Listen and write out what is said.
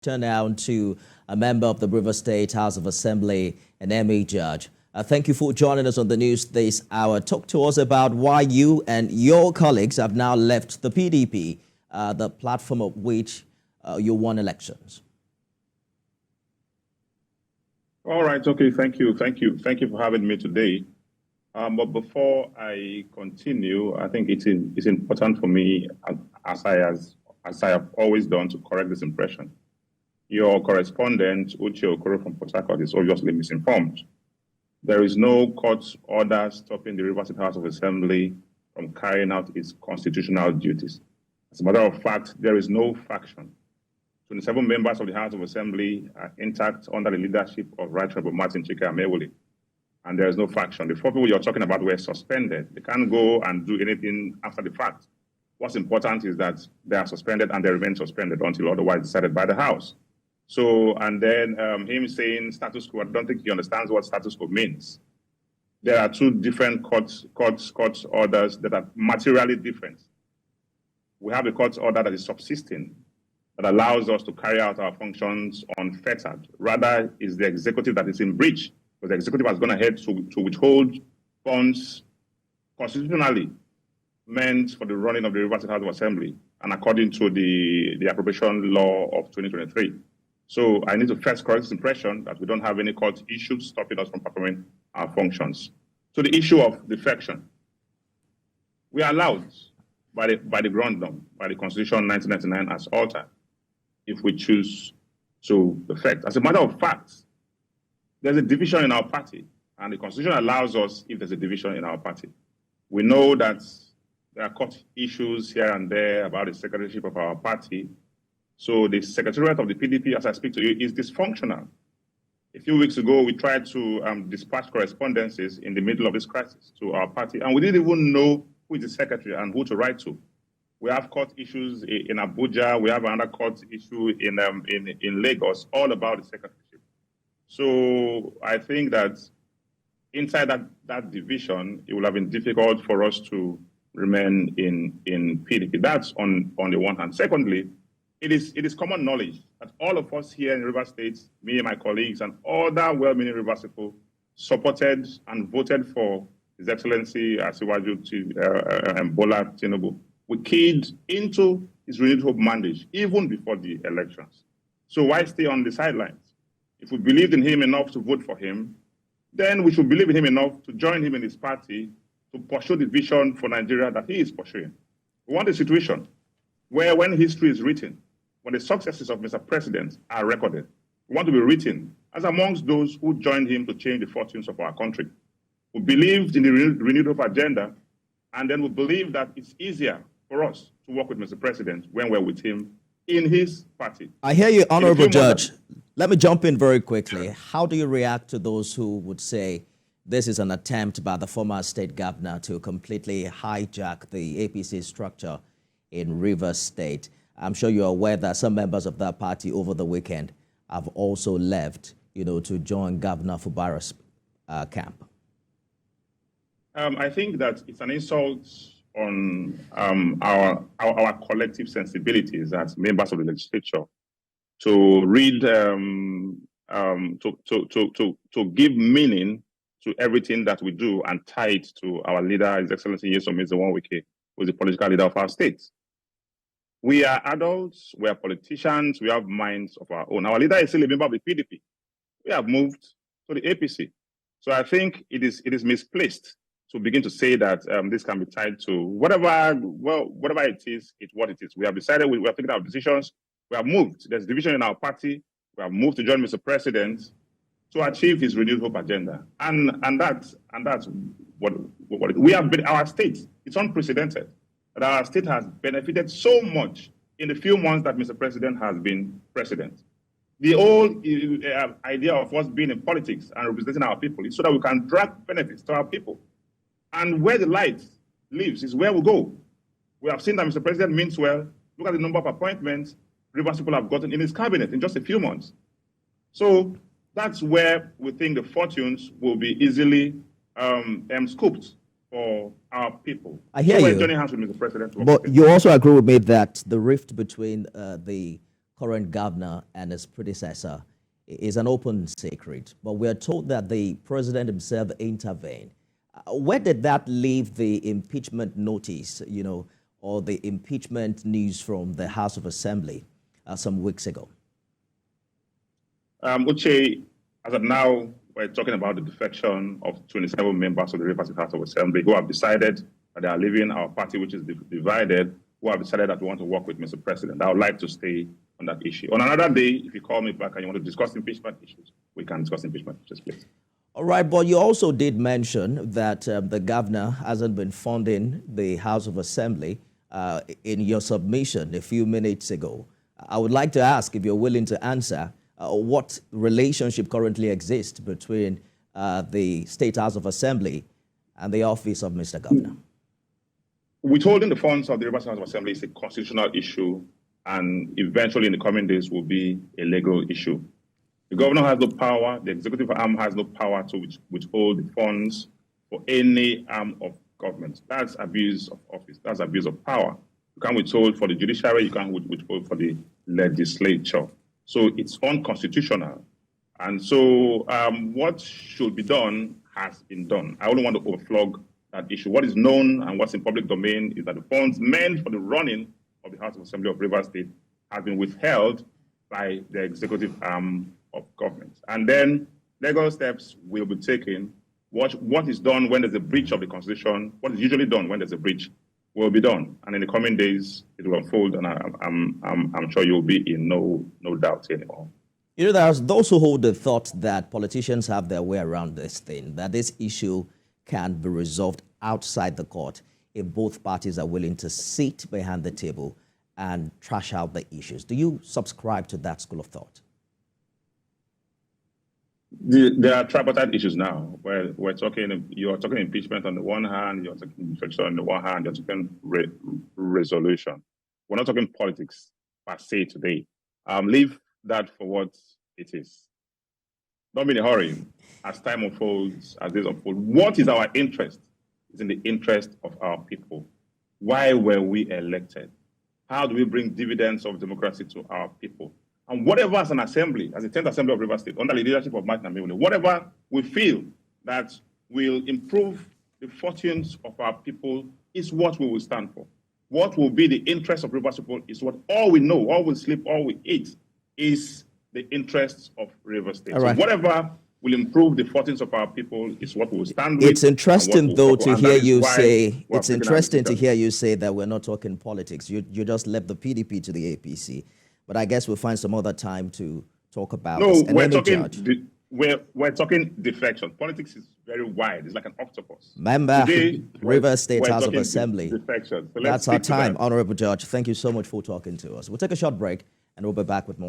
Turn now to a member of the River State House of Assembly, an MA judge. Thank you for joining us on the news this hour. Talk to us about why you and your colleagues have now left the PDP, the platform of which you won elections. All right. Okay. Thank you for having me today. But before I continue, I think it's important for me, as I have always done, to correct this impression. Your correspondent, Uche Okoro from Port Harcourt, is obviously misinformed. There is no court order stopping the River State House of Assembly from carrying out its constitutional duties. As a matter of fact, there is no faction. 27 members of the House of Assembly are intact under the leadership of Right Honorable Martin Chike Amewule, and there is no faction. The 4 people you're talking about were suspended. They can't go and do anything after the fact. What's important is that they are suspended and they remain suspended until otherwise decided by the House. So, and then him saying status quo, I don't think he understands what status quo means. There are two different court orders that are materially different. We have a court order that is subsisting, that allows us to carry out our functions unfettered. Rather, is the executive that is in breach, because the executive has gone ahead to withhold funds constitutionally meant for the running of the River State House of Assembly, and according to the appropriation law of 2023. So I need to first correct this impression that we don't have any court issues stopping us from performing our functions. So the issue of defection, we are allowed by the ground norm, by the Constitution 1999 as altered, if we choose to defect. As a matter of fact, there's a division in our party, and the Constitution allows us if there's a division in our party. We know that there are court issues here and there about the secretaryship of our party. So the secretariat of the PDP, as I speak to you, is dysfunctional. A few weeks ago, we tried to dispatch correspondences in the middle of this crisis to our party, and we didn't even know who is the secretary and who to write to. We have court issues in Abuja. We have another court issue in Lagos, all about the secretaryship. So I think that inside that division, it will have been difficult for us to remain in PDP. That's on the one hand. Secondly, it is common knowledge that all of us here in River State, me and my colleagues and other well-meaning River people, supported and voted for His Excellency Asiwaju Bola Tinubu. We keyed into his renewed hope mandate even before the elections. So why stay on the sidelines? If we believed in him enough to vote for him, then we should believe in him enough to join him in his party to pursue the vision for Nigeria that he is pursuing. We want a situation where when history is written, when the successes of Mr. President are recorded, we want to be written as amongst those who joined him to change the fortunes of our country. We believed in the renewed hope agenda, and then we believe that it's easier for us to work with Mr. President when we're with him in his party. I hear you, Honorable Judge. Let me jump in very quickly. How do you react to those who would say this is an attempt by the former state governor to completely hijack the APC structure in Rivers State? I'm sure you're aware that some members of that party over the weekend have also left, to join Governor Fubara's camp. I think that it's an insult on our collective sensibilities as members of the legislature to read to give meaning to everything that we do and tie it to our leader, His Excellency Wike, who is the political leader of our state. We are adults, we are politicians, we have minds of our own. Our leader is still a member of the PDP. We have moved to the APC. So I think it is misplaced to begin to say that this can be tied to whatever it is, it's what it is. We have decided, we have taken our decisions, we have moved. There's division in our party, we have moved to join Mr. President to achieve his renewed hope agenda. And that's what we have been, our state, it's unprecedented. That our state has benefited so much in the few months that Mr. President has been president. The whole idea of us being in politics and representing our people is so that we can drag benefits to our people. And where the light lives is where we go. We have seen that Mr. President means well. Look at the number of appointments Rivers people have gotten in his cabinet in just a few months. So that's where we think the fortunes will be easily scooped for our people. I hear so you. We're joining hands with Mr. President. But you also agree with me that the rift between the current governor and his predecessor is an open secret, but we are told that the president himself intervened. Where did that leave the impeachment notice, or the impeachment news from the House of Assembly some weeks ago? Uche, as of now, we're talking about the defection of 27 members of the Rivers State House of Assembly who have decided that they are leaving our party, which is divided, who have decided that we want to work with Mr. President. I would like to stay on that issue. On another day, if you call me back and you want to discuss impeachment issues, we can discuss impeachment issues, please. All right, but you also did mention that the governor hasn't been funding the House of Assembly in your submission a few minutes ago. I would like to ask, if you're willing to answer, what relationship currently exists between the State House of Assembly and the office of Mr. Governor? Withholding the funds of the Rivers House of Assembly is a constitutional issue, and eventually in the coming days will be a legal issue. The governor has no power, the executive arm has no power to withhold the funds for any arm of government. That's abuse of office, that's abuse of power. You can't withhold for the judiciary, you can't withhold for the legislature. So it's unconstitutional. And so what should be done has been done. I only want to overflog that issue. What is known and what's in public domain is that the funds meant for the running of the House of Assembly of Rivers State have been withheld by the executive arm of government. And then legal steps will be taken. What is done when there's a breach of the Constitution, what is usually done when there's a breach, will be done. And in the coming days, it will unfold, and I'm sure you'll be in no doubt anymore. There's those who hold the thought that politicians have their way around this thing, that this issue can be resolved outside the court if both parties are willing to sit behind the table and trash out the issues. Do you subscribe to that school of thought? There are tripartite issues now where you're talking impeachment on the one hand, you're talking defection on the one hand, you're talking resolution. We're not talking politics per se today. Leave that for what it is. Don't be in a hurry as time unfolds, as days unfold. What is our interest? It's in the interest of our people. Why were we elected? How do we bring dividends of democracy to our people? And whatever as an assembly, as the 10th Assembly of Rivers State, under the leadership of Martin Amewule, whatever we feel that will improve the fortunes of our people is what we will stand for. What will be the interest of Rivers people is what all we know, all we sleep, all we eat, is the interests of Rivers State. All right. So whatever will improve the fortunes of our people is what we will stand with. It's interesting, though, to hear you say, it's interesting to hear you say that we're not talking politics. You just left the PDP to the APC. But I guess we'll find some other time to talk about this. No, we're talking defection. Politics is very wide. It's like an octopus. Member, Today, Rivers State House of Assembly. Defection. So that's our time. Honorable Judge, thank you so much for talking to us. We'll take a short break and we'll be back with more.